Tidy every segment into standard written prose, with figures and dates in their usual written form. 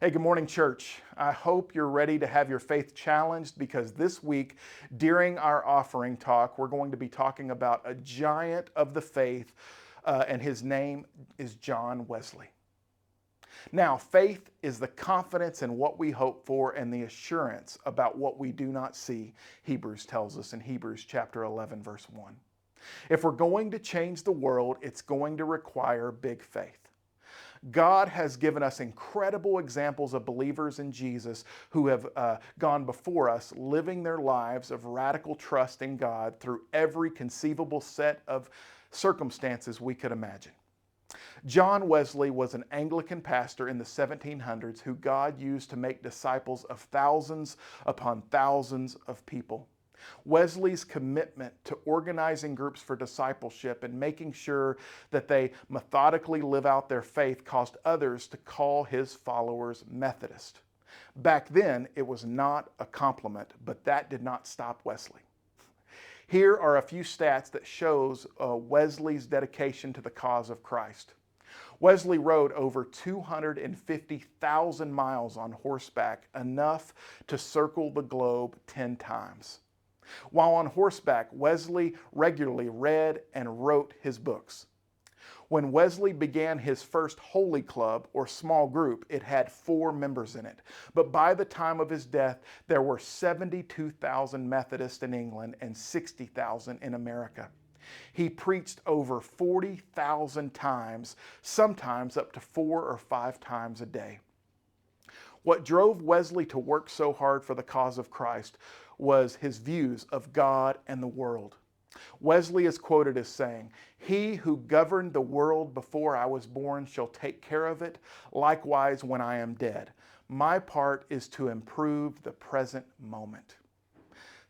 Hey, good morning, church. I hope you're ready to have your faith challenged because this week, during our offering talk, we're going to be talking about a giant of the faith, and his name is John Wesley. Now, faith is the confidence in what we hope for and the assurance about what we do not see, Hebrews tells us in Hebrews chapter 11, verse 1. If we're going to change the world, it's going to require big faith. God has given us incredible examples of believers in Jesus who have gone before us, living their lives of radical trust in God through every conceivable set of circumstances we could imagine. John Wesley was an Anglican pastor in the 1700s who God used to make disciples of thousands upon thousands of people. Wesley's commitment to organizing groups for discipleship and making sure that they methodically live out their faith caused others to call his followers Methodist. Back then, it was not a compliment, but that did not stop Wesley. Here are a few stats that shows Wesley's dedication to the cause of Christ. Wesley rode over 250,000 miles on horseback, enough to circle the globe 10 times. While on horseback, Wesley regularly read and wrote his books. When Wesley began his first Holy Club, or small group, it had 4 members in it. But by the time of his death, there were 72,000 Methodists in England and 60,000 in America. He preached over 40,000 times, sometimes up to 4 or 5 times a day. What drove Wesley to work so hard for the cause of Christ was his views of God and the world. Wesley is quoted as saying, "He who governed the world before I was born shall take care of it, likewise when I am dead. My part is to improve the present moment."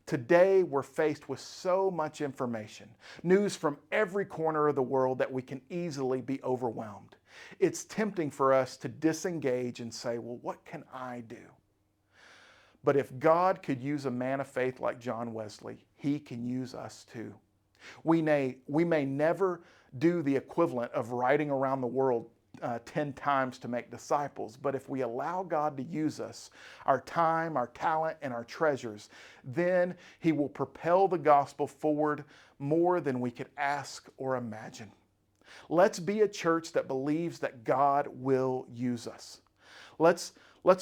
Today, we're faced with so much information, news from every corner of the world that we can easily be overwhelmed. It's tempting for us to disengage and say, well, what can I do? But if God could use a man of faith like John Wesley, he can use us too. We may never do the equivalent of riding around the world 10 times to make disciples, but if we allow God to use us, our time, our talent, and our treasures, then he will propel the gospel forward more than we could ask or imagine. Let's be a church that believes that God will use us. Let's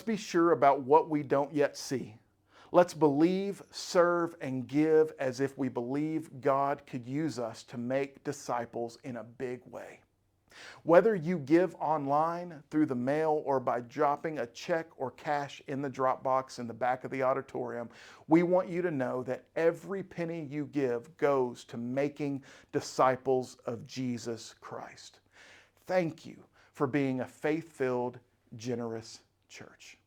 be sure about what we don't yet see. Let's believe, serve, and give as if we believe God could use us to make disciples in a big way. Whether you give online, through the mail, or by dropping a check or cash in the drop box in the back of the auditorium, we want you to know that every penny you give goes to making disciples of Jesus Christ. Thank you for being a faith-filled, generous church.